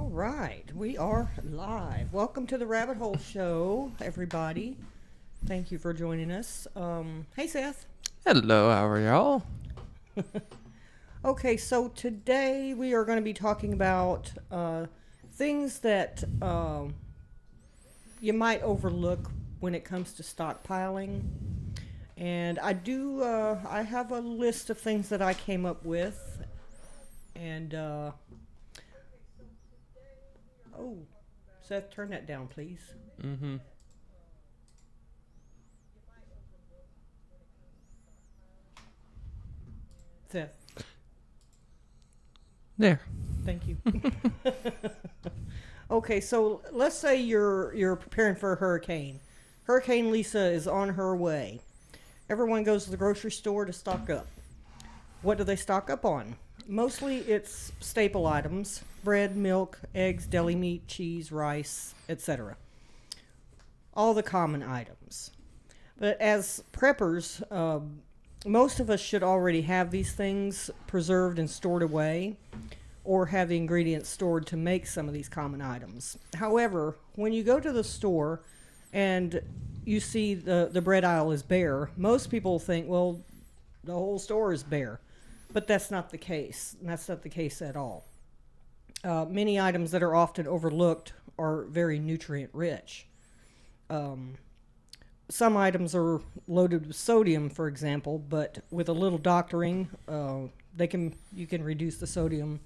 All right, we are live. Welcome to the Rabbit Hole Show, everybody. Thank you for joining us. Hey, Seth. Hello, how are y'all? Okay, so today we are going to be talking about things that you might overlook when it comes to stockpiling. And I have a list of things that I came up with. And, oh, Seth, turn that down, please. Mm-hmm. Seth, There. thank you. Okay, so let's say you're preparing for a hurricane. Hurricane Lisa is on her way. Everyone goes to the grocery store to stock up. What do they stock up on? Mostly it's staple items: bread, milk, eggs, deli meat, cheese, rice, etc. All the common items. But as preppers, most of us should already have these things preserved and stored away, or have the ingredients stored to make some of these common items. However, when you go to the store and you see the bread aisle is bare, most people think, well, the whole store is bare. But that's not the case. That's not the case at all. Many items that are often overlooked are very nutrient rich. Some items are loaded with sodium, for example, but with a little doctoring, you can reduce the sodium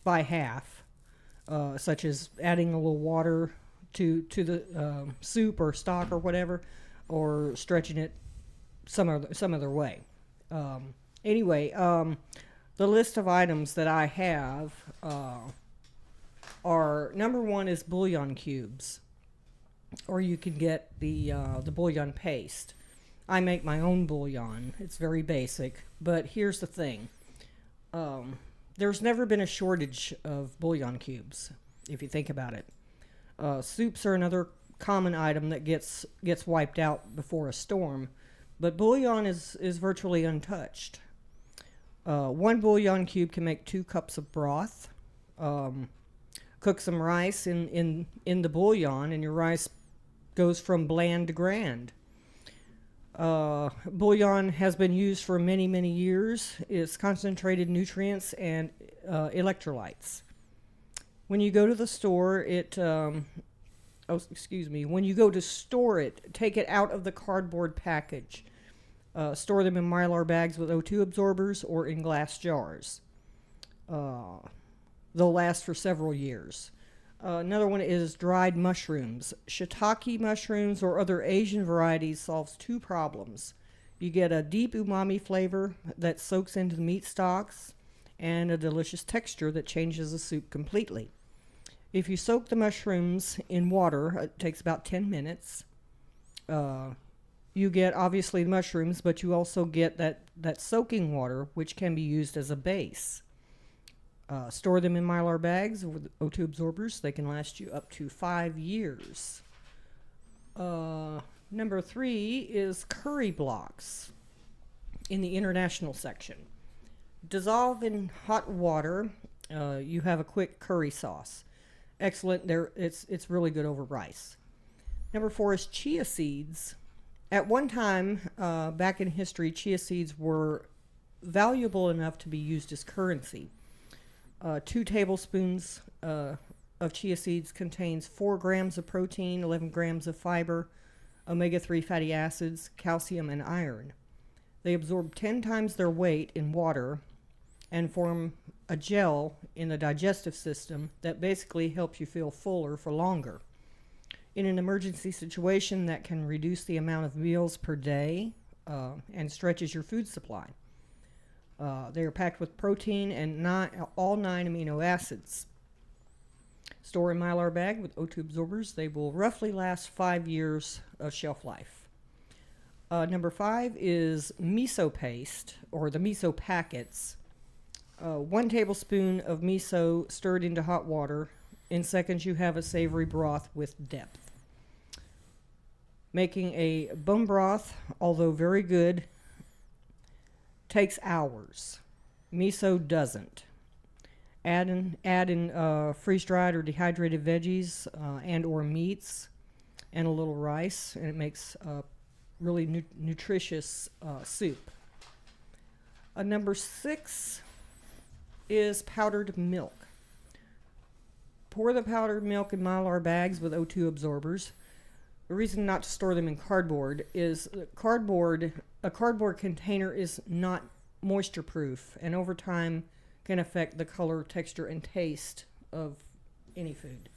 by half, such as adding a little water to the soup or stock or whatever, or stretching it some other way. Anyway, the list of items that I have are: number one is bouillon cubes, or you can get the bouillon paste. I make my own bouillon. It's very basic, but here's the thing. There's never been a shortage of bouillon cubes, if you think about it. Soups are another common item that gets wiped out before a storm, but bouillon is virtually untouched. One bouillon cube can make 2 cups of broth. Cook some rice in the bouillon, and your rice goes from bland to grand. Bouillon has been used for many, many years. It's concentrated nutrients and electrolytes. When you go to the store, when you go to store it, take it out of the cardboard package. Store them in Mylar bags with O2 absorbers or in glass jars. They'll last for several years. Another one is dried mushrooms. Shiitake mushrooms or other Asian varieties solves 2 problems. You get a deep umami flavor that soaks into the meat stocks, and a delicious texture that changes the soup completely. If you soak the mushrooms in water, it takes about 10 minutes. You get, obviously, the mushrooms, but you also get that soaking water, which can be used as a base. Store them in Mylar bags with O2 absorbers. They can last you up to 5 years. Number 3 is curry blocks in the international section. Dissolve in hot water. You have a quick curry sauce. Excellent. It's really good over rice. Number 4 is chia seeds. At one time, back in history, chia seeds were valuable enough to be used as currency. 2 tablespoons of chia seeds contains 4 grams of protein, 11 grams of fiber, omega-3 fatty acids, calcium, and iron. They absorb 10 times their weight in water and form a gel in the digestive system that basically helps you feel fuller for longer. In an emergency situation, that can reduce the amount of meals per day and stretches your food supply. They are packed with protein and all 9 amino acids. Store in Mylar bag with O2 absorbers. They will roughly last 5 years of shelf life. Number 5 is miso paste, or the miso packets. 1 tablespoon of miso stirred into hot water. In seconds, you have a savory broth with depth. Making a bone broth, although very good, takes hours. Miso doesn't. Add in freeze-dried or dehydrated veggies and or meats and a little rice, and it makes a really nutritious soup. Number 6 is powdered milk. Pour the powdered milk in Mylar bags with O2 absorbers. The reason not to store them in cardboard is a cardboard container is not moisture proof, and over time can affect the color, texture, and taste of any food.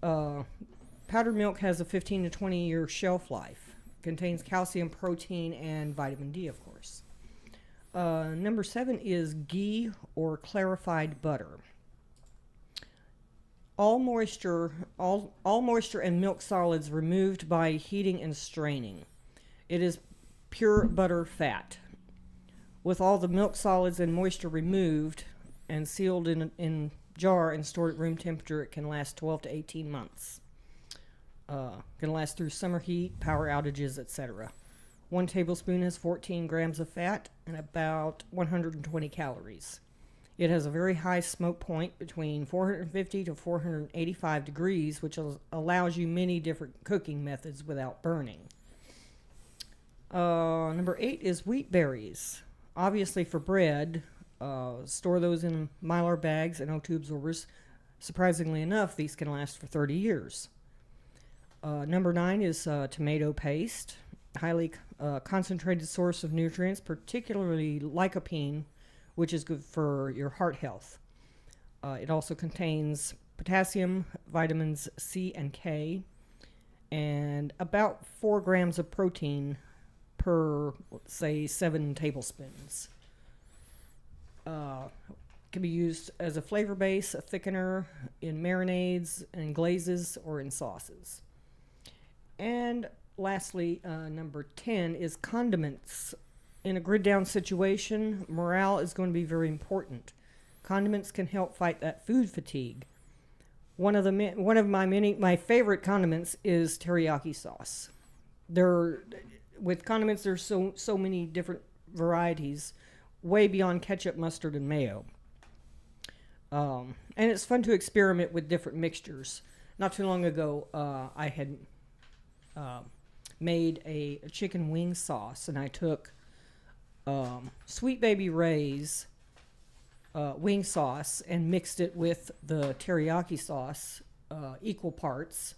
Powdered milk has a 15 to 20 year shelf life. Contains calcium, protein, and vitamin D, of course. Number 7 is ghee or clarified butter. All moisture and milk solids removed by heating and straining. It is pure butter fat. With all the milk solids and moisture removed and sealed in jar and stored at room temperature, it can last 12 to 18 months. Can last through summer heat, power outages, etc. 1 tablespoon has 14 grams of fat and about 120 calories. It has a very high smoke point between 450 to 485 degrees, which allows you many different cooking methods without burning. Number 8 is wheat berries. Obviously for bread, store those in Mylar bags and O2 absorbers. Surprisingly enough, these can last for 30 years. Number 9 is tomato paste, highly concentrated source of nutrients, particularly lycopene, which is good for your heart health. It also contains potassium, vitamins C and K, and about 4 grams of protein per, say, 7 tablespoons. Can be used as a flavor base, a thickener, in marinades, and glazes, or in sauces. And lastly, number 10 is condiments. In a grid down situation, morale is going to be very important. Condiments can help fight that food fatigue. One of my favorite condiments is teriyaki sauce. With condiments, there's so many different varieties, way beyond ketchup, mustard, and mayo. And it's fun to experiment with different mixtures. Not too long ago, I had made a chicken wing sauce, and I took Sweet Baby Ray's wing sauce and mixed it with the teriyaki sauce, equal parts,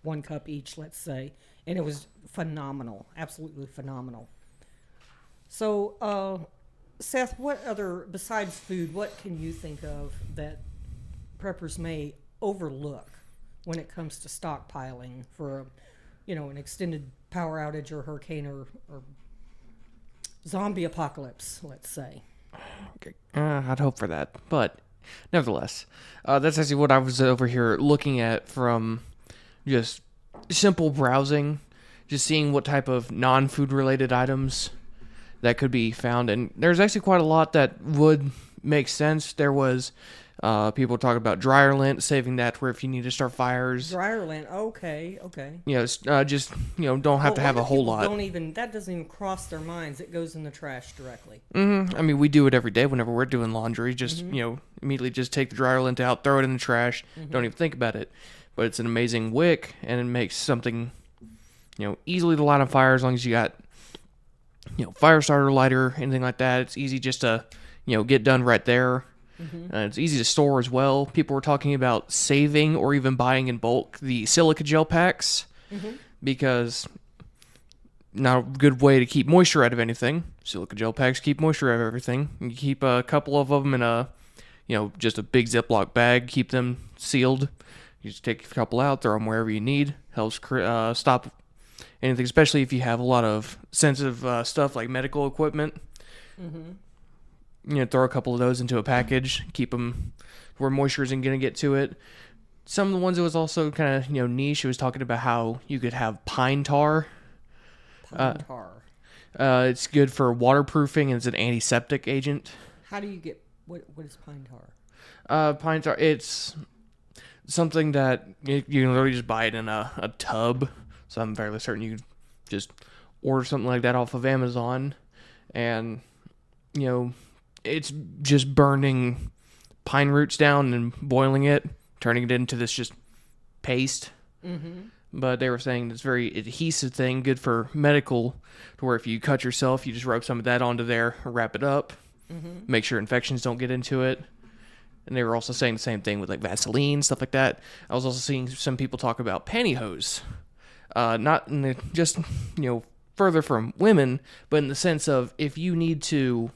1 cup each, let's say, and it was phenomenal, absolutely phenomenal. So, Seth, besides food, what can you think of that preppers may overlook when it comes to stockpiling for, an extended power outage or hurricane or zombie apocalypse, let's say? I'd hope for that, but nevertheless, that's actually what I was over here looking at from just simple browsing, just seeing what type of non-food related items that could be found, and there's actually quite a lot that would make sense. There was people talking about dryer lint, saving that where if you need to start fires. Dryer lint, okay. Don't have to have a whole lot. That doesn't even cross their minds. It goes in the trash directly. I mean, we do it every day whenever we're doing laundry. Just, immediately just take the dryer lint out, throw it in the trash, don't even think about it. But it's an amazing wick, and it makes something, easily to light on fire as long as you got, fire starter, lighter, anything like that. It's easy just to, get done right there. It's easy to store as well. People were talking about saving or even buying in bulk the silica gel packs because not a good way to keep moisture out of anything. Silica gel packs keep moisture out of everything. You keep a couple of them in a, just a big Ziploc bag, keep them sealed. You just take a couple out, throw them wherever you need. Helps stop anything, especially if you have a lot of sensitive stuff like medical equipment. Throw a couple of those into a package, keep them where moisture isn't going to get to it. Some of the ones that was also kind of, niche, it was talking about how you could have pine tar. Pine tar. It's good for waterproofing, and it's an antiseptic agent. How do you get, what is pine tar? Pine tar, it's something that you can literally just buy it in a tub. So I'm fairly certain you can just order something like that off of Amazon, and, it's just burning pine roots down and boiling it, turning it into this just paste. But they were saying it's very adhesive thing, good for medical, to where if you cut yourself, you just rub some of that onto there, wrap it up, make sure infections don't get into it. And they were also saying the same thing with like Vaseline, stuff like that. I was also seeing some people talk about pantyhose, not in the, just further from women, but in the sense of if you need to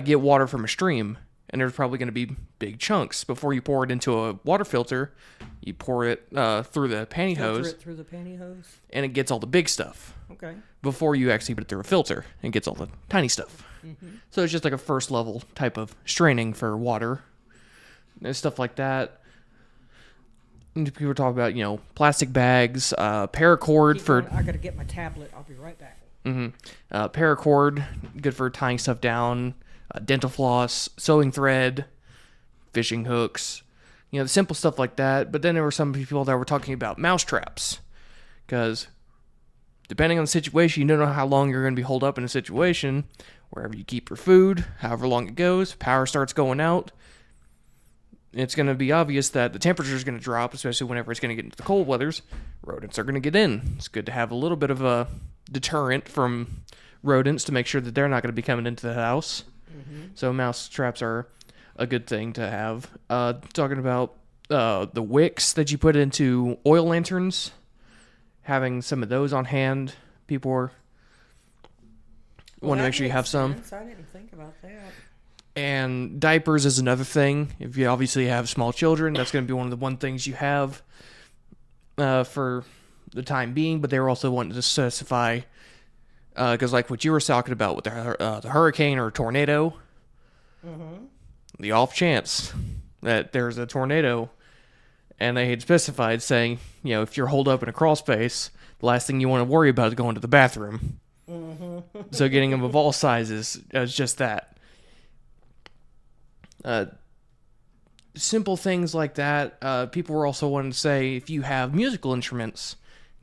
get water from a stream, and there's probably going to be big chunks. Before you pour it into a water filter, you pour it through the pantyhose. Filter it through the pantyhose? And it gets all the big stuff. Okay. Before you actually put it through a filter, and gets all the tiny stuff. So it's just like a first level type of straining for water. And stuff like that. And people talk about, plastic bags, paracord for... I got to get my tablet. I'll be right back. Paracord, good for tying stuff down. Dental floss, sewing thread, fishing hooks, the simple stuff like that. But then there were some people that were talking about mouse traps, because depending on the situation, you don't know how long you're going to be holed up in a situation. Wherever you keep your food, however long it goes, power starts going out. It's going to be obvious that the temperature is going to drop, especially whenever it's going to get into the cold weathers. Rodents are going to get in. It's good to have a little bit of a deterrent from rodents to make sure that they're not going to be coming into the house. So mouse traps are a good thing to have. Talking about the wicks that you put into oil lanterns, having some of those on hand. People want to make sure you have some. I didn't think about that. And diapers is another thing. If you obviously have small children, that's going to be one of the things you have for the time being. But they were also wanting to specify, because like what you were talking about with the hurricane or tornado, the off chance that there's a tornado, and they had specified saying, if you're holed up in a crawl space, the last thing you want to worry about is going to the bathroom. So getting them of all sizes is just that. Simple things like that. People were also wanting to say if you have musical instruments,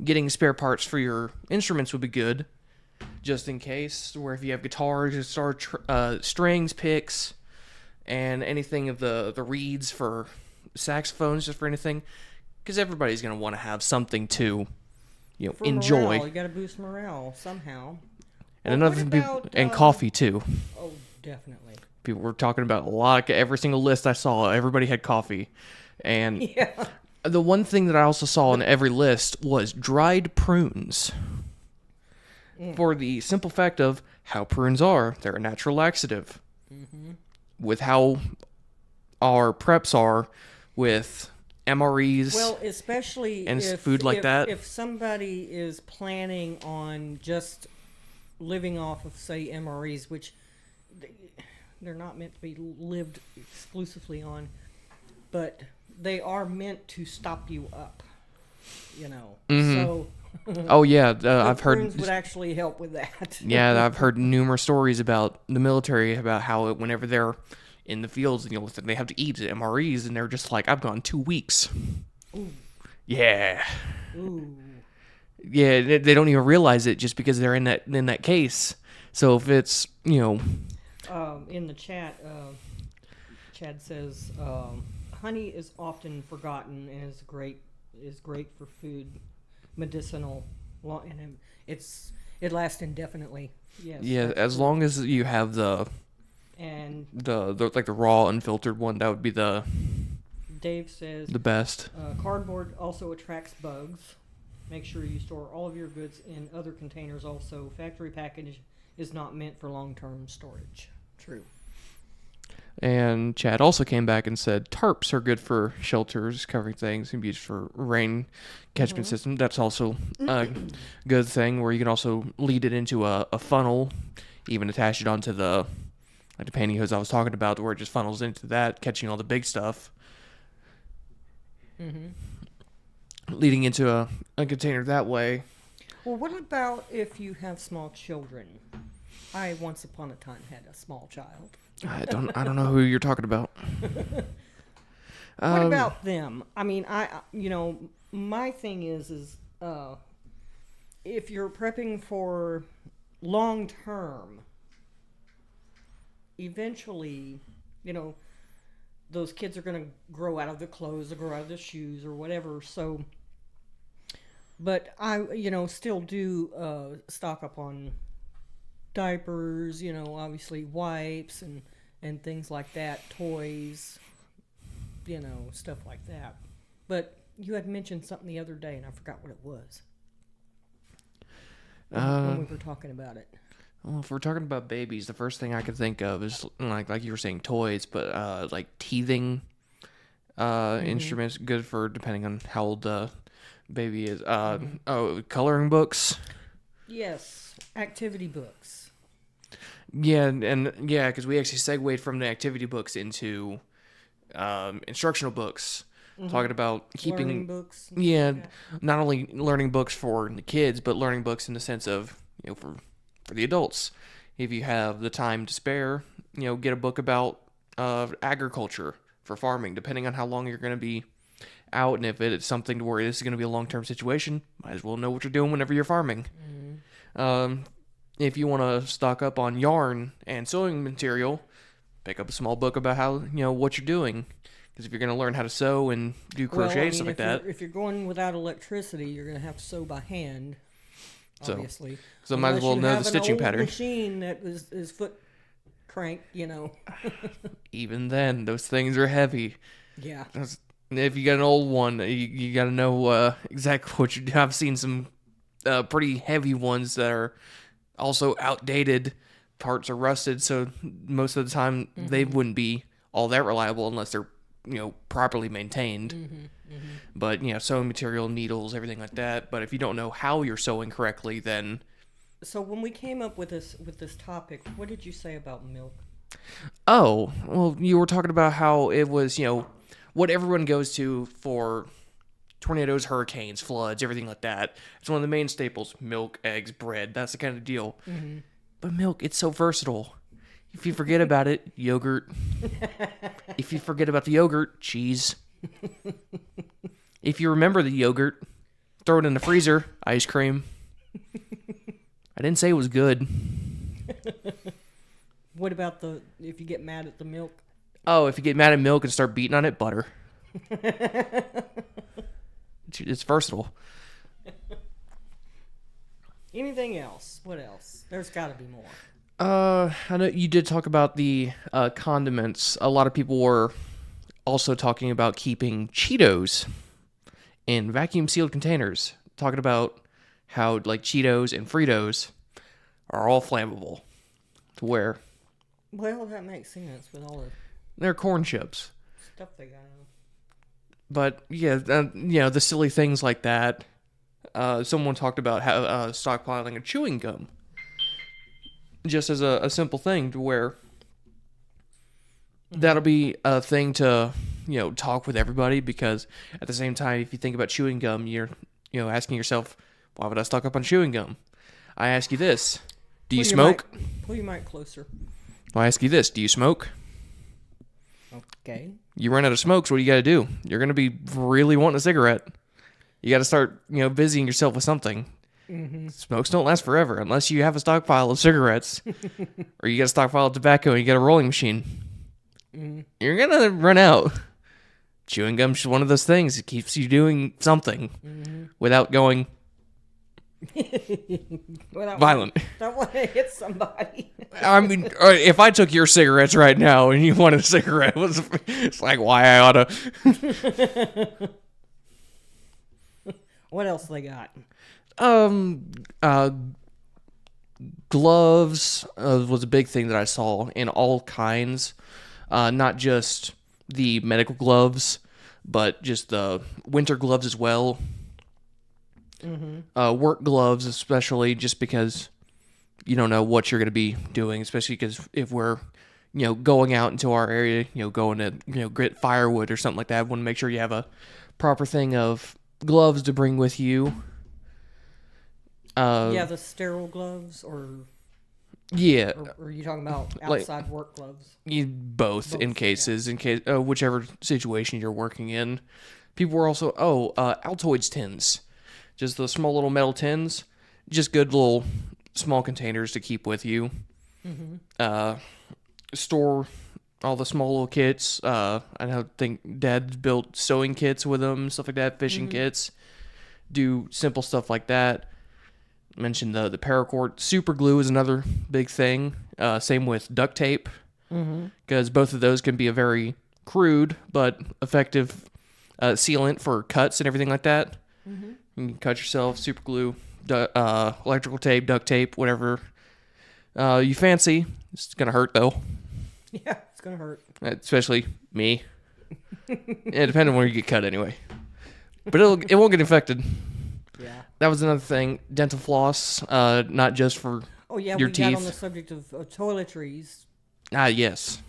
getting spare parts for your instruments would be good, just in case. Where if you have guitars, strings, picks, and anything of the reeds for saxophones, just for anything, because everybody's going to want to have something to For enjoy. Morale, you got to boost morale somehow. And another thing, and coffee too. Oh, definitely. People were talking about a lot. Every single list I saw, everybody had coffee. And the one thing that I also saw on every list was dried prunes. For the simple fact of how prunes are. They're a natural laxative. With how our preps are with MREs. Well, especially and if, food like that. If somebody is planning on just living off of, say, MREs, which they're not meant to be lived exclusively on, but they are meant to stop you up, So oh yeah, I've heard prunes would actually help with that. Yeah, I've heard numerous stories about the military about how whenever they're in the fields, they have to eat MREs, and they're just like, I've gone 2 weeks. Ooh. Yeah. Ooh. Yeah, they don't even realize it just because they're in that case. So if it's in the chat, Chad says honey is often forgotten and is great for food, medicinal, and it lasts indefinitely. Yes. Yeah, as long as you have the raw unfiltered one, that would be the Dave says the best. Cardboard also attracts bugs. Make sure you store all of your goods in other containers. Also, factory package is not meant for long-term storage. True. And Chad also came back and said tarps are good for shelters, covering things, can be used for rain catchment system. That's also a good thing, where you can also lead it into a funnel, even attach it onto the pantyhose I was talking about, where it just funnels into that, catching all the big stuff. Leading into a container that way. Well, what about if you have small children? I once upon a time had a small child. I don't know who you're talking about. What about them? I mean, my thing is if you're prepping for long term, eventually, those kids are going to grow out of the clothes or grow out of the shoes or whatever. So, but I, still do stock up on diapers, obviously wipes and things like that, toys, stuff like that. But you had mentioned something the other day, and I forgot what it was when we were talking about it. Well, if we're talking about babies, the first thing I could think of is like you were saying, toys, but like teething instruments, good for depending on how old the baby is. Coloring books. Yes, activity books. Yeah, and because we actually segued from the activity books into instructional books, talking about keeping learning books. Yeah, not only learning books for the kids, but learning books in the sense of for the adults. If you have the time to spare, get a book about agriculture for farming, depending on how long you're going to be out, and if it's something to where this is going to be a long-term situation, might as well know what you're doing whenever you're farming. If you want to stock up on yarn and sewing material, pick up a small book about how, what you're doing. Because if you're going to learn how to sew and do crochet and stuff like that. If you're going without electricity, you're going to have to sew by hand, obviously. So might as well know the stitching pattern. Unless you have an old machine that is foot cranked, Even then, those things are heavy. Yeah. If you got an old one, you got to know exactly what you do. I've seen some pretty heavy ones that are also outdated. Parts are rusted, so most of the time they wouldn't be all that reliable unless they're properly maintained. But sewing material, needles, everything like that. But if you don't know how you're sewing correctly, then so when we came up with this topic, what did you say about milk? Oh, well, you were talking about how it was what everyone goes to for tornadoes, hurricanes, floods, everything like that. It's one of the main staples: milk, eggs, bread. That's the kind of deal. But milk, it's so versatile. If you forget about it, yogurt. If you forget about the yogurt, cheese. If you remember the yogurt, throw it in the freezer, ice cream. I didn't say it was good. What about if you get mad at the milk? Oh, if you get mad at milk and start beating on it, butter. It's versatile. Anything else? What else? There's got to be more. I know you did talk about the condiments. A lot of people were also talking about keeping Cheetos in vacuum sealed containers. Talking about how like Cheetos and Fritos are all flammable. To where? Well, that makes sense with all the they're corn chips. Stuff they got in them. But yeah, the silly things like that. Someone talked about how stockpiling a chewing gum. Just as a simple thing to where that'll be a thing to, talk with everybody, because at the same time, if you think about chewing gum, you're, asking yourself, why would I stock up on chewing gum? I ask you this, do you smoke? Pull your mic closer. I ask you this, do you smoke? Okay. You run out of smokes, what do you got to do? You're going to be really wanting a cigarette. You got to start, busying yourself with something. Smokes don't last forever unless you have a stockpile of cigarettes or you got a stockpile of tobacco and you got a rolling machine. You're going to run out. Chewing gum's just one of those things. It keeps you doing something without going violent. Don't want to hit somebody. I mean, if I took your cigarettes right now and you wanted a cigarette, it's like why I ought to. What else they got? Gloves was a big thing that I saw in all kinds, not just the medical gloves, but just the winter gloves as well. Work gloves, especially, just because you don't know what you're going to be doing, especially because if we're, going out into our area, going to, get firewood or something like that, I want to make sure you have a proper thing of gloves to bring with you. The sterile gloves, or yeah, or are you talking about outside work gloves? Both in cases, in case whichever situation you're working in. People were also Altoids tins, just the small little metal tins, just good little small containers to keep with you. Store all the small little kits. Think Dad built sewing kits with them, stuff like that, fishing kits. Do simple stuff like that. Mentioned the paracord. Super glue is another big thing. Same with duct tape, because both of those can be a very crude but effective sealant for cuts and everything like that. You can cut yourself, super glue, electrical tape, duct tape, whatever you fancy. It's gonna hurt though. Yeah, it's gonna hurt. Especially me. Yeah, depending on where you get cut anyway. But it won't get infected. Yeah. That was another thing. Dental floss, not just for your teeth. Got on the subject of toiletries. Ah, yes.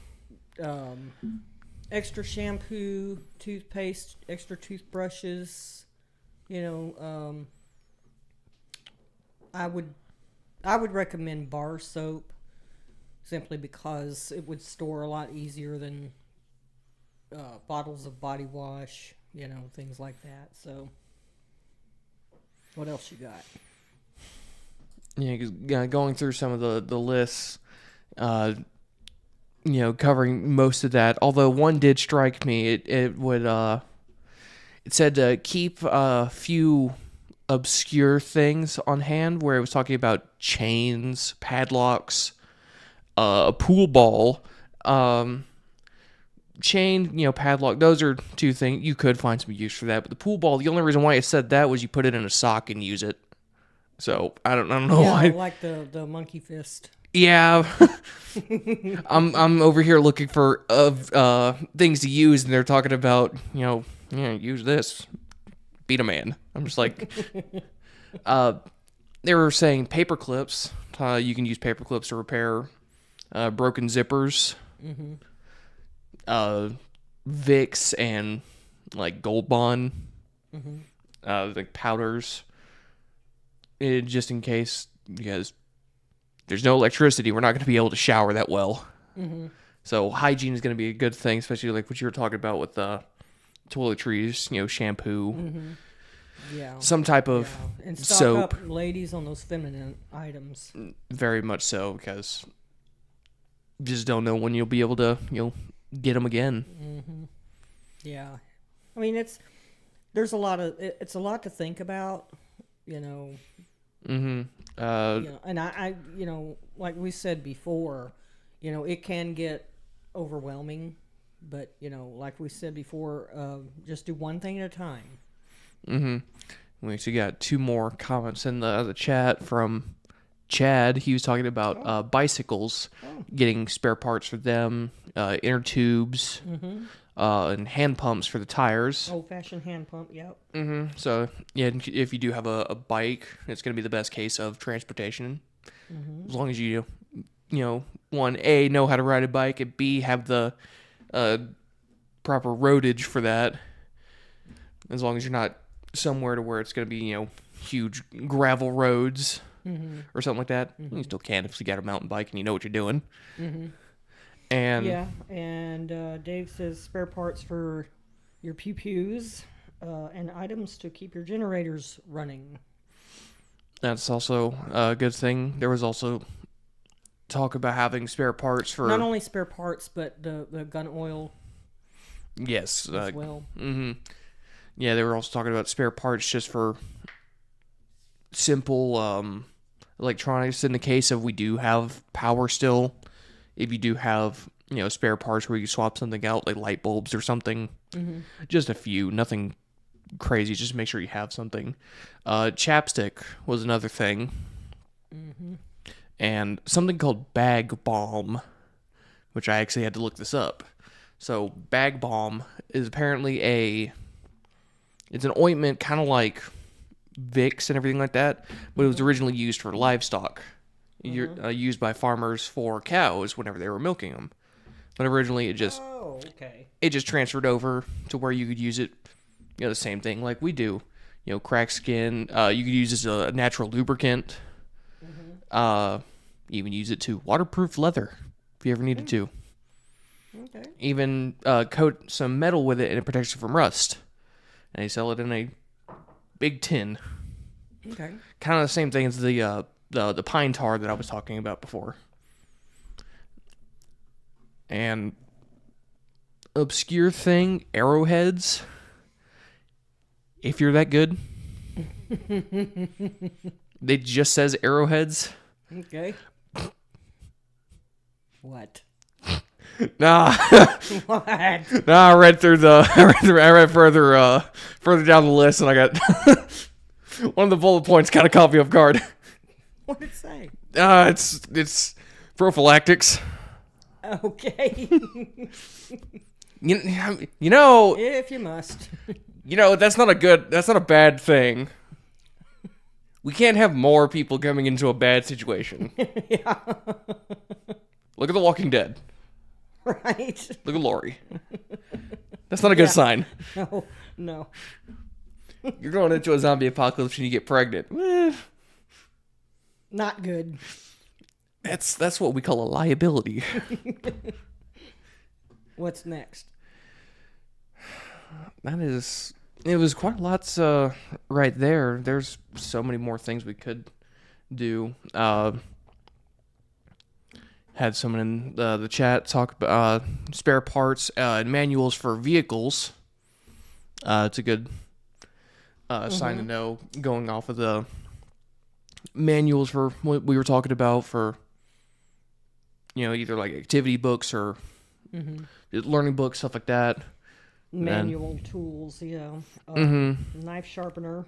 Extra shampoo, toothpaste, extra toothbrushes. I would recommend bar soap, simply because it would store a lot easier than bottles of body wash. Things like that. So, what else you got? Yeah, 'cause, going through some of the lists, covering most of that. Although one did strike me, it said to keep a few obscure things on hand, where it was talking about chains, padlocks, a pool ball, chain, padlock. Those are two things you could find some use for that. But the pool ball, the only reason why it said that was you put it in a sock and use it. So I don't know why. Like the monkey fist. Yeah, I'm over here looking for things to use, and they're talking about use this, beat a man. I'm just like, they were saying paper clips. You can use paper clips to repair broken zippers. Vicks and like Gold Bond, like powders, just in case, because there's no electricity, we're not going to be able to shower that well. So hygiene is going to be a good thing, especially like what you were talking about with toiletries, shampoo, some type of and stock soap. up, ladies, on those feminine items. Very much so, because you just don't know when you'll be able to get them again. Yeah, I mean it's a lot to think about, and I like we said before, it can get overwhelming, but like we said before, just do one thing at a time. We actually got two more comments in the chat from Chad. He was talking about bicycles, getting spare parts for them, inner tubes, and hand pumps for the tires. Old-fashioned hand pump, yep. So, yeah, if you do have a bike, it's going to be the best case of transportation. As long as you, one, A, know how to ride a bike, and B, have the proper roadage for that. As long as you're not somewhere to where it's going to be, huge gravel roads. Or something like that. You still can if you got a mountain bike and you know what you're doing. And Dave says spare parts for your pew-pews and items to keep your generators running. That's also a good thing. There was also talk about having spare parts for... Not only spare parts, but the gun oil. Yes. As well. Yeah, they were also talking about spare parts just for simple... electronics, in the case of we do have power still. If you do have spare parts where you swap something out, like light bulbs or something, just a few, nothing crazy, just make sure you have something. Chapstick was another thing, and something called bag balm, which I actually had to look this up. So bag balm is apparently it's an ointment kind of like Vicks and everything like that, but it was originally used for livestock, used by farmers for cows whenever they were milking them. But originally it just transferred over to where you could use it, the same thing like we do, cracked skin. You could use it as a natural lubricant. Even use it to waterproof leather if you ever needed to. Even coat some metal with it and it protects you from rust. And they sell it in a big tin. Kind of the same thing as the pine tar that I was talking about before. And obscure thing, arrowheads. If you're that good. It just says arrowheads. Okay. What? Nah. What? Nah, I read through the I read further down the list, and I got one of the bullet points kind of caught me off guard. What did it say? It's prophylactics. Okay. You know, If you must. that's not a bad thing. We can't have more people coming into a bad situation. Yeah. Look at The Walking Dead. Right. Look at Lori. That's not a good sign. No. You're going into a zombie apocalypse and you get pregnant. Not good. That's what we call a liability. What's next? It was quite lots right there. There's so many more things we could do. Had someone in the chat talk about spare parts and manuals for vehicles. It's a good sign to know, going off of the manuals for what we were talking about for, either like activity books or learning books, stuff like that. Manual tools, knife sharpener.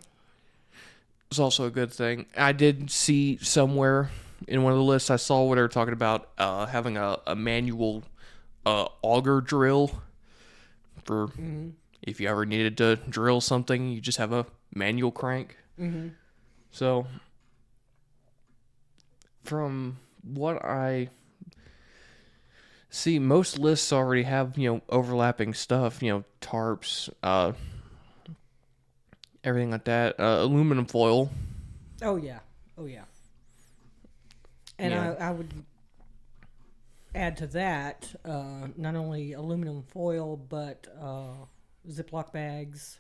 It's also a good thing. I did see somewhere in one of the lists I saw where they were talking about having a manual auger drill for if you ever needed to drill something, you just have a manual crank. So, from what I see, most lists already have, overlapping stuff, tarps, everything like that. Aluminum foil. Oh, yeah. And Yeah. I would add to that not only aluminum foil, but Ziploc bags,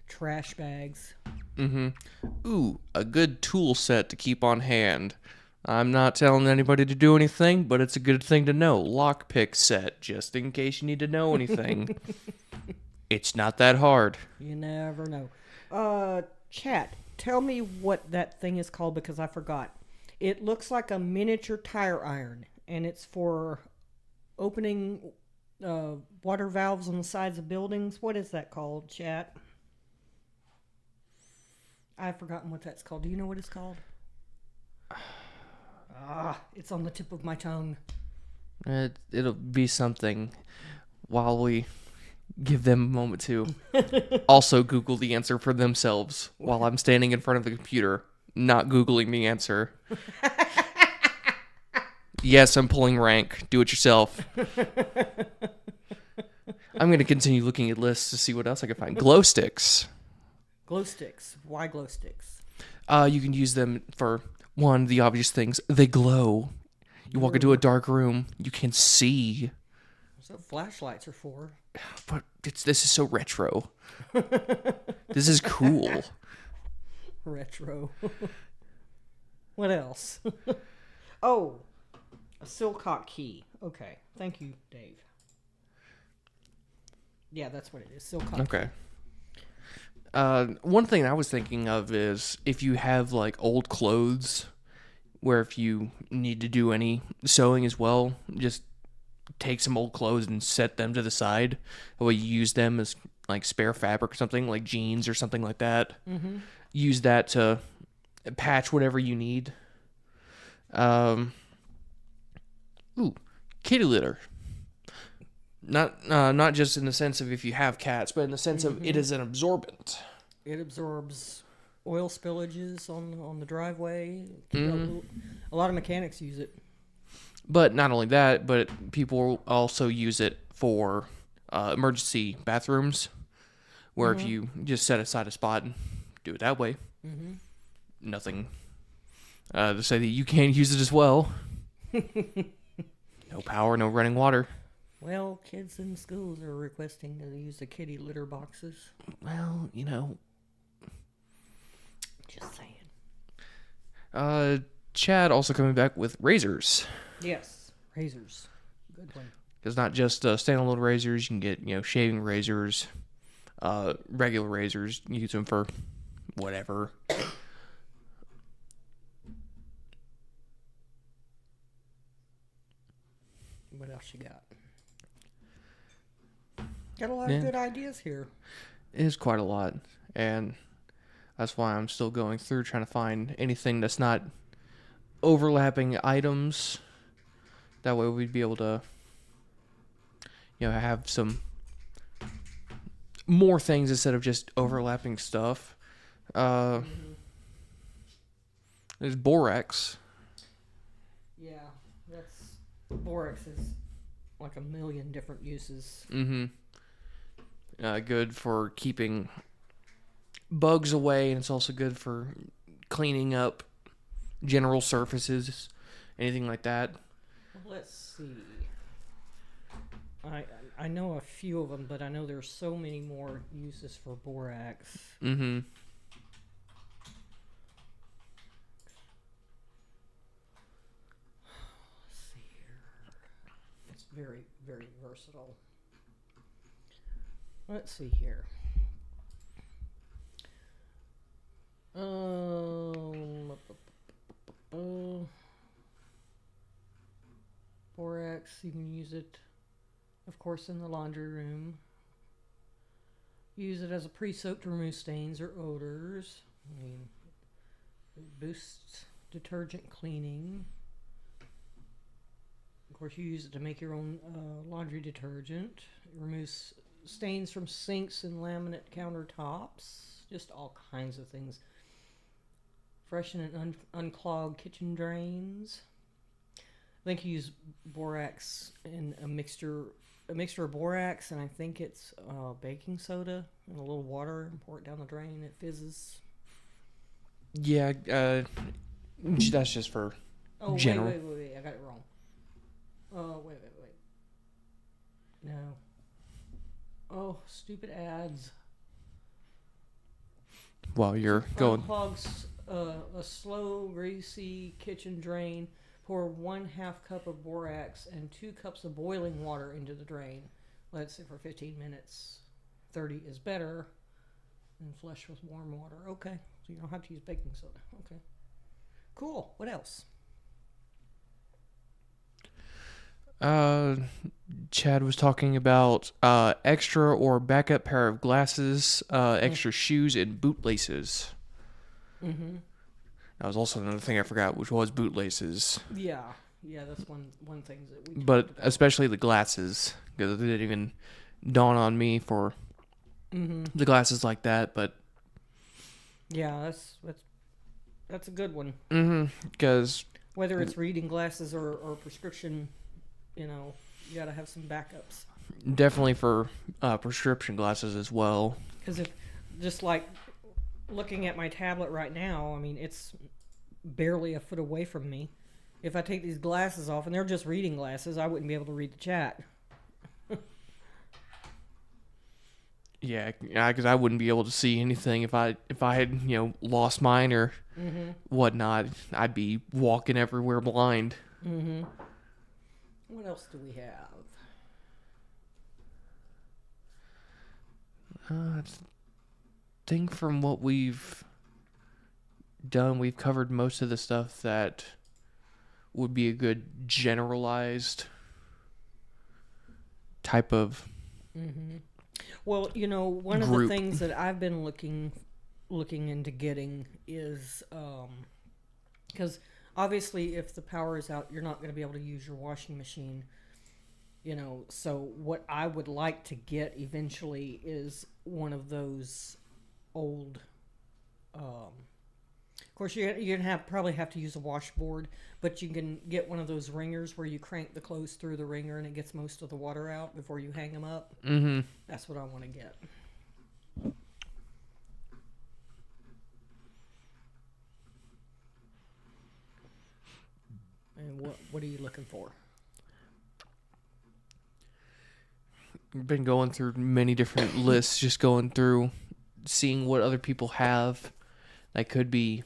trash bags. Ooh, a good tool set to keep on hand. I'm not telling anybody to do anything, but it's a good thing to know. Lockpick set, just in case you need to know anything. It's not that hard. You never know. Chat, tell me what that thing is called because I forgot. It looks like a miniature tire iron, and it's for opening water valves on the sides of buildings. What is that called, chat? I've forgotten what that's called. Do you know what it's called? It's on the tip of my tongue. It'll be something while we give them a moment to also Google the answer for themselves while I'm standing in front of the computer, not Googling the answer. Yes, I'm pulling rank. Do it yourself. I'm going to continue looking at lists to see what else I can find. Glow sticks. Glow sticks. Why glow sticks? You can use them for, one, the obvious things. They glow. You walk into a dark room, you can see. That's what flashlights are for. But this is so retro. This is cool. Retro. What else? Oh, a Silcock key. Okay. Thank you, Dave. Yeah, that's what it is. Silcock. Okay. One thing I was thinking of is if you have like old clothes, where if you need to do any sewing as well, just take some old clothes and set them to the side. That way you use them as like spare fabric or something, like jeans or something like that. Use that to patch whatever you need. Kitty litter. Not just in the sense of if you have cats, but in the sense of it is an absorbent. It absorbs oil spillages on the driveway. A lot of mechanics use it. But not only that, but people also use it for emergency bathrooms, where if you just set aside a spot and do it that way, nothing to say that you can't use it as well. No power, no running water. Well, kids in schools are requesting to use the kitty litter boxes. Well, Just saying. Chad also coming back with razors. Yes, razors. Good one. It's not just standalone razors. You can get, shaving razors, regular razors. You use them for whatever. What else you got? Got a lot of good ideas here. It is quite a lot, and that's why I'm still going through trying to find anything that's not overlapping items. That way we'd be able to, have some more things instead of just overlapping stuff. There's borax. Yeah, borax is like a million different uses. Good for keeping bugs away, and it's also good for cleaning up general surfaces, anything like that. Well, let's see. I know a few of them, but I know there's so many more uses for borax. Let's see here. It's very, very versatile. Let's see here. Borax, you can use it, of course, in the laundry room. Use it as a pre-soak to remove stains or odors. I mean, it boosts detergent cleaning. Of course, you use it to make your own laundry detergent. It removes stains from sinks and laminate countertops. Just all kinds of things. Freshen and unclog kitchen drains. I think you use borax in a mixture of borax, and I think it's baking soda and a little water, and pour it down the drain. It fizzes. Yeah, that's just for general. Wait, I got it wrong. Wait. No. Oh, stupid ads. While you're going. Unclogs a slow, greasy kitchen drain. Pour 1/2 cup of borax and 2 cups of boiling water into the drain. Let it sit for 15 minutes. 30 is better. And flush with warm water. Okay, so you don't have to use baking soda. Okay. Cool. What else? Chad was talking about extra or backup pair of glasses, extra shoes, and bootlaces. That was also another thing I forgot, which was bootlaces. Yeah, that's one thing that we. But especially the glasses, because it didn't even dawn on me for the glasses like that. But yeah, that's a good one. Because whether it's reading glasses or prescription, you gotta have some backups. Definitely for prescription glasses as well. Because if just like looking at my tablet right now, I mean, it's barely a foot away from me. If I take these glasses off, and they're just reading glasses, I wouldn't be able to read the chat. Yeah, because I wouldn't be able to see anything if I had lost mine or whatnot. I'd be walking everywhere blind. What else do we have? I think from what we've done, we've covered most of the stuff that would be a good generalized type of Well, one of the things that I've been looking into getting is because obviously if the power is out, you're not going to be able to use your washing machine. So what I would like to get eventually is one of those old of course you're gonna probably have to use a washboard, but you can get one of those ringers where you crank the clothes through the wringer and it gets most of the water out before you hang them up. That's what I want to get. And what are you looking for? Been going through many different lists, just going through, seeing what other people have that could be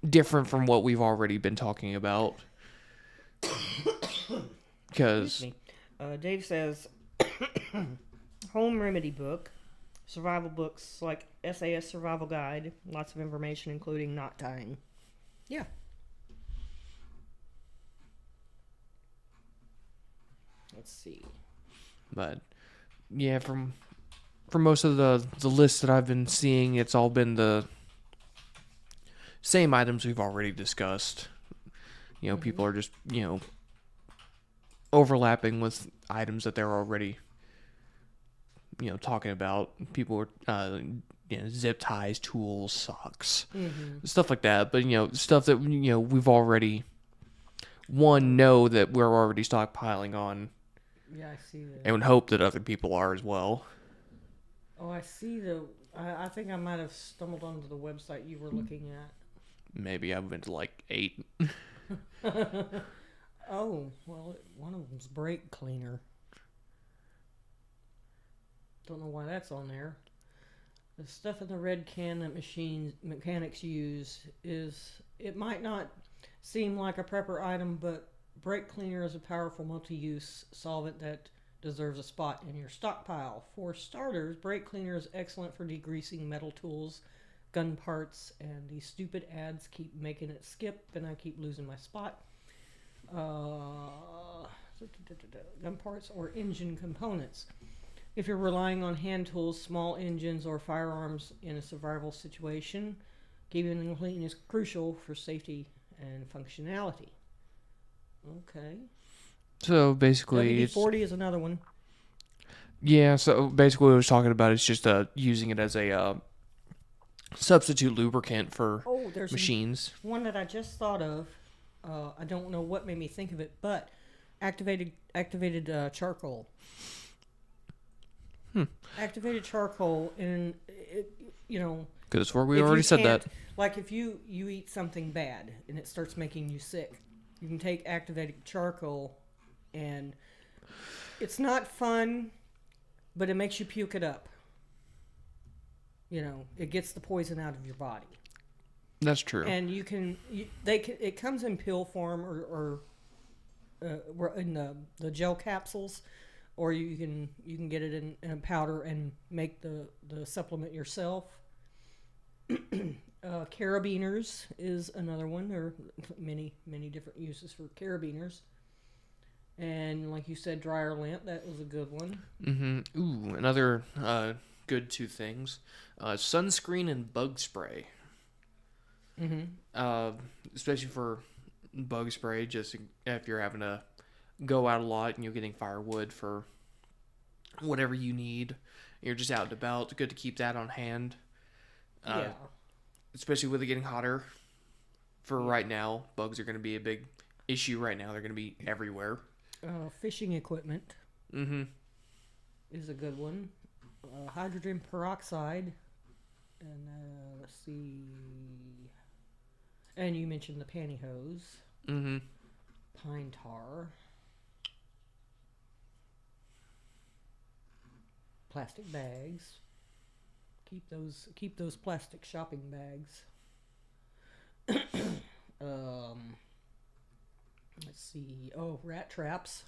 different from what we've already been talking about. Because Dave says, home remedy book, survival books like SAS Survival Guide, lots of information including knot tying. Yeah. Let's see. But yeah, from most of the lists that I've been seeing, it's all been the same items we've already discussed. People are just overlapping with items that they're already talking about. People are zip ties, tools, socks, stuff like that. But stuff that we've already know that we're already stockpiling on. Yeah, I see that. And would hope that other people are as well. Oh, I see I think I might have stumbled onto the website you were looking at. Maybe I went to like 8. Oh, well, one of them's brake cleaner. Don't know why that's on there. The stuff in the red can that mechanics use it might not seem like a prepper item, but brake cleaner is a powerful multi-use solvent that deserves a spot in your stockpile. For starters, brake cleaner is excellent for degreasing metal tools, gun parts, and these stupid ads keep making it skip, and I keep losing my spot. Gun parts or engine components. If you're relying on hand tools, small engines, or firearms in a survival situation, keeping them clean is crucial for safety and functionality. Okay. So basically, WD-40 is another one. Yeah, so basically what I was talking about is just using it as a substitute lubricant for machines. One that I just thought of. I don't know what made me think of it, but activated charcoal. Activated charcoal, and Good as for we already said that. Like if you eat something bad and it starts making you sick, you can take activated charcoal, and it's not fun, but it makes you puke it up. It gets the poison out of your body. That's true. And it comes in pill form or in the gel capsules, or you can get it in a powder and make the supplement yourself. Carabiners is another one. There are many different uses for carabiners. And like you said, dryer lint, that was a good one. Mm-hmm. Ooh, another good 2 things. Sunscreen and bug spray. Mm-hmm. Especially for bug spray, just if you're having to go out a lot and you're getting firewood for whatever you need. You're just out and about. It's good to keep that on hand. Yeah. Especially with it getting hotter. For right now, bugs are going to be a big issue right now. They're going to be everywhere. Fishing equipment. Mm-hmm. Is a good one. Hydrogen peroxide. And let's see. And you mentioned the pantyhose. Mm-hmm. Pine tar. Plastic bags. Keep those plastic shopping bags. Let's see. Oh, rat traps.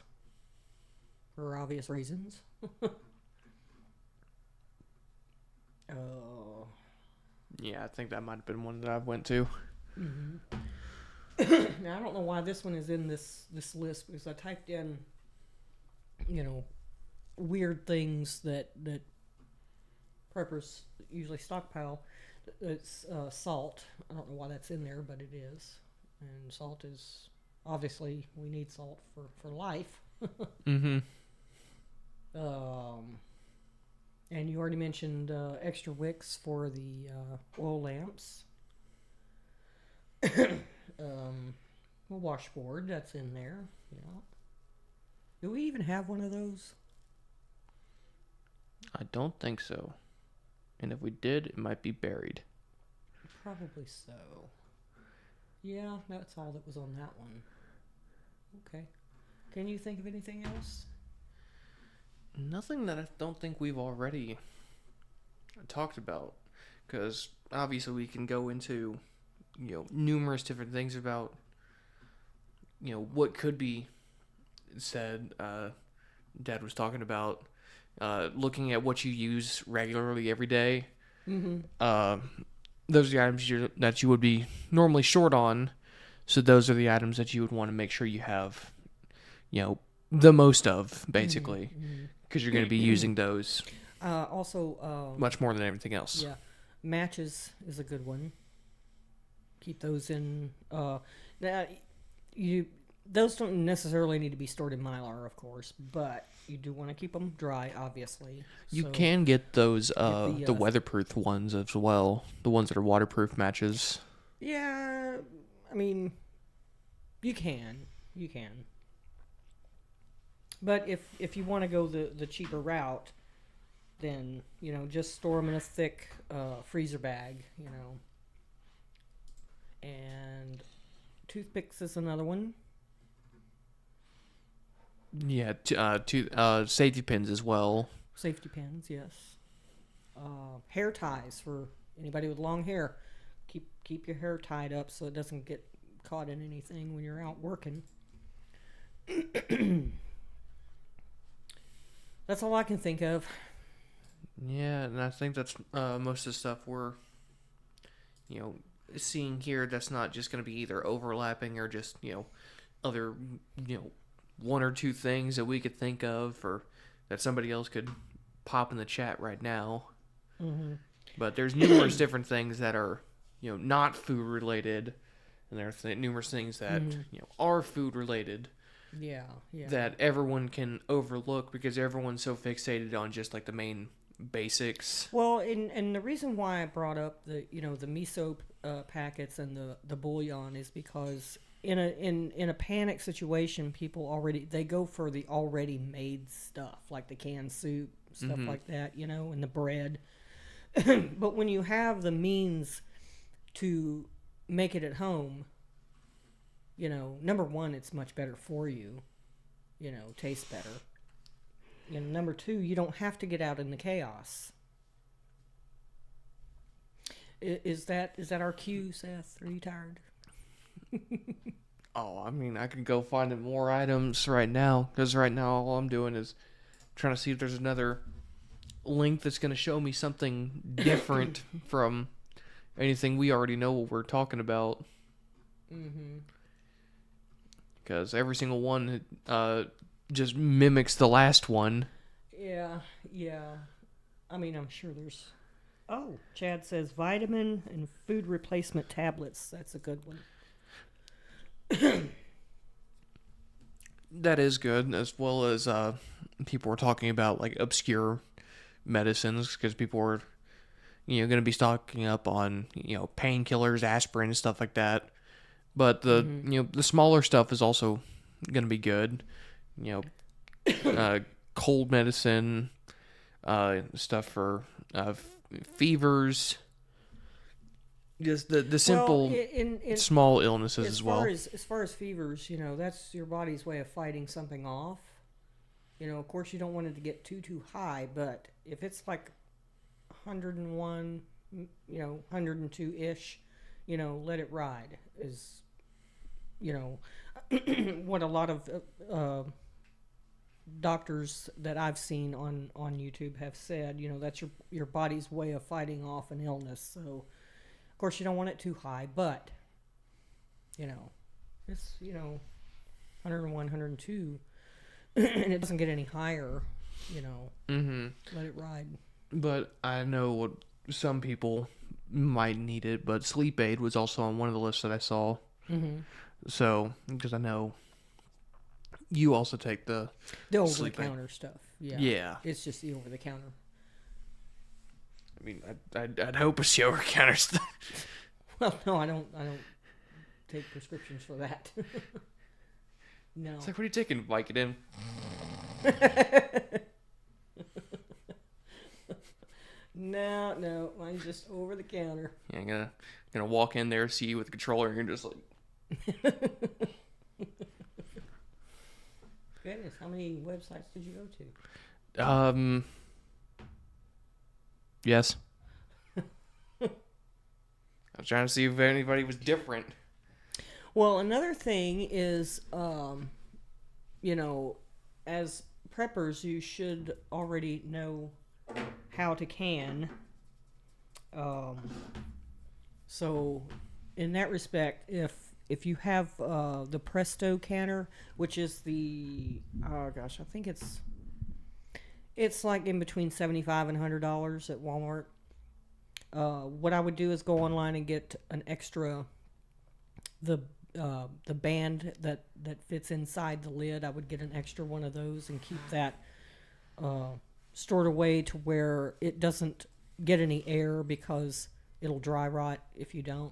For obvious reasons. Yeah, I think that might have been one that I went to. Mm-hmm. Now, I don't know why this one is in this list, because I typed in, weird things that preppers usually stockpile. It's salt. I don't know why that's in there, but it is. And salt is, obviously, we need salt for life. Mm-hmm. And you already mentioned extra wicks for the oil lamps. Washboard, that's in there. Yeah. Do we even have one of those? I don't think so. And if we did, it might be buried. Probably so. Yeah, that's all that was on that one. Okay. Can you think of anything else? Nothing that I don't think we've already talked about. Because obviously we can go into, numerous different things about, what could be said. Dad was talking about looking at what you use regularly every day. Mm-hmm. Those are the items that you would be normally short on. So those are the items that you would want to make sure you have, the most of, basically, because you're going to be using those Also, much more than everything else. yeah, matches is a good one. Keep those in. Now, those don't necessarily need to be stored in Mylar, of course, but you do want to keep them dry, obviously. You So, can get those the, the weatherproof ones as well, the ones that are waterproof matches. Yeah, I mean, you can. But if you want to go the cheaper route, then just store them in a thick freezer bag, And toothpicks is another one. Yeah, safety pins as well. Safety pins, yes. Hair ties for anybody with long hair. Keep your hair tied up so it doesn't get caught in anything when you're out working. That's all I can think of. Yeah, and I think that's most of the stuff we're, seeing here. That's not just going to be either overlapping or just, other, one or two things that we could think of or that somebody else could pop in the chat right now. Mm-hmm. But there's numerous different things that are, not food related, and there are numerous things that, are food related. Yeah. That everyone can overlook because everyone's so fixated on just like the main basics. Well, and the reason why I brought up the the miso packets and the bouillon is because in a panic situation, people they go for the already made stuff like the canned soup, stuff like that, and the bread. But when you have the means to make it at home, number one, it's much better for you, tastes better. Number two, you don't have to get out in the chaos. Is that our cue, Seth? Are you tired? Oh, I mean, I could go find more items right now because right now all I'm doing is trying to see if there's another link that's going to show me something different from anything we already know what we're talking about. Mm-hmm. Because every single one just mimics the last one. Yeah. I mean, I'm sure there's... Oh, Chad says vitamin and food replacement tablets. That's a good one. That is good, as well as people were talking about like obscure medicines because people were, going to be stocking up on painkillers, aspirin, and stuff like that. But the the smaller stuff is also going to be good. Cold medicine, stuff for fevers. Just the simple small illnesses as well. As far as fevers, that's your body's way of fighting something off. Of course you don't want it to get too high, but if it's like 101, 102-ish, let it ride. Is what a lot of doctors that I've seen on YouTube have said. That's your body's way of fighting off an illness. So of course you don't want it too high, but it's 101, 102 and it doesn't get any higher, let it ride. But I know what some people might need it, but sleep aid was also on one of the lists that I saw. So, because I know you also take the over-the-counter stuff. Yeah. It's just the over-the-counter. I mean, I'd hope it's the over-the-counter stuff. Well, no, I don't take prescriptions for that. No. It's like, what are you taking? Vicodin? No, mine's just over-the-counter. Yeah, I'm gonna walk in there, see you with the controller, and you're just like... Goodness, how many websites did you go to? Yes. I was trying to see if anybody was different. Well, another thing is, as preppers, you should already know how to can. So, in that respect, if you have the Presto canner, which is the oh gosh, I think it's like in between $75 and $100 at Walmart. What I would do is go online and get an extra the band that fits inside the lid. I would get an extra one of those and keep that stored away to where it doesn't get any air because it'll dry rot if you don't.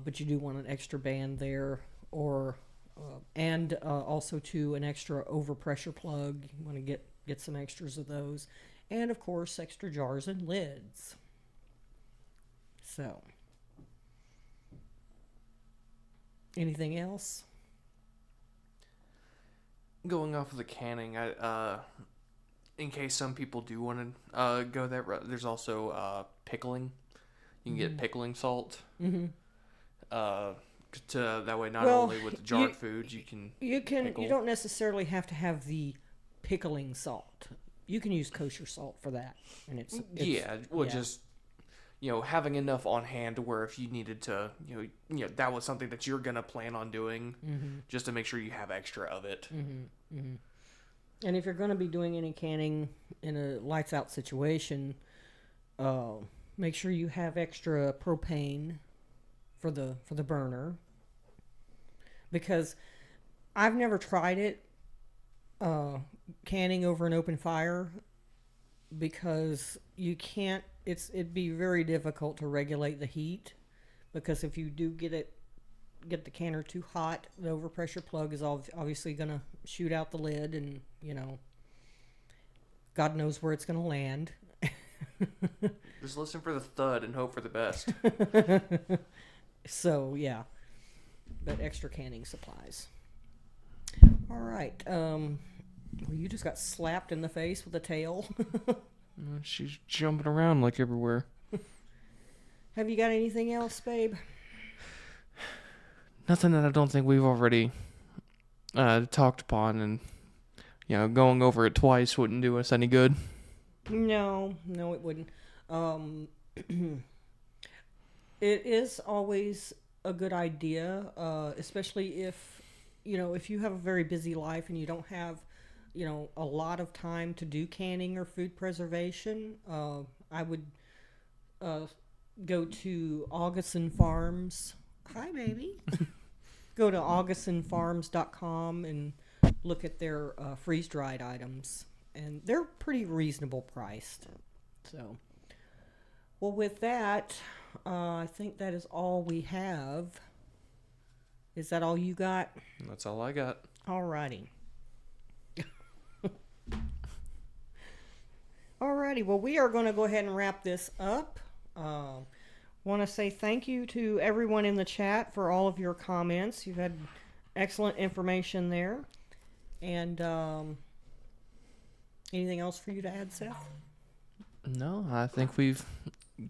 But you do want an extra band there, or and also to an extra overpressure plug. You want to get some extras of those, and of course extra jars and lids. So, anything else? Going off of the canning, in case some people do want to go that route, there's also pickling. You can get pickling salt. Mm-hmm. To that way, not only with the jarred food, you can pickle. You don't necessarily have to have the pickling salt. You can use kosher salt for that, and it's just having enough on hand to where if you needed to, that was something that you're gonna plan on doing, just to make sure you have extra of it. Mm-hmm. Mm-hmm. And if you're going to be doing any canning in a lights out situation, make sure you have extra propane for the burner, because I've never tried it canning over an open fire, because you can't. It'd be very difficult to regulate the heat, because if you do get the canner too hot, the overpressure plug is obviously going to shoot out the lid, and God knows where it's going to land. Just listen for the thud and hope for the best. So yeah, but extra canning supplies. All right. Well, you just got slapped in the face with a tail. She's jumping around like everywhere. Have you got anything else, babe? Nothing that I don't think we've already talked upon, and going over it twice wouldn't do us any good. No, it wouldn't. It is always a good idea, especially if you have a very busy life and you don't have a lot of time to do canning or food preservation. I would go to Augustin Farms. Hi, baby. Go to augustinfarms.com and look at their freeze-dried items, and they're pretty reasonable priced. So, well, with that, I think that is all we have. Is that all you got? That's all I got. Alrighty. Alrighty, well, we are going to go ahead and wrap this up. Want to say thank you to everyone in the chat for all of your comments. You've had excellent information there. And anything else for you to add, Seth? No, I think we've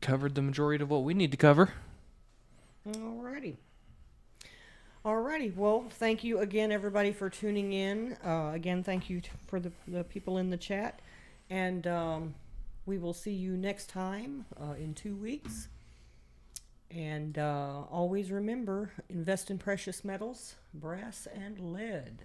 covered the majority of what we need to cover. Alrighty. Well, thank you again, everybody, for tuning in. Again, thank you for the people in the chat. And we will see you next time in 2 weeks. And always remember, invest in precious metals, brass and lead.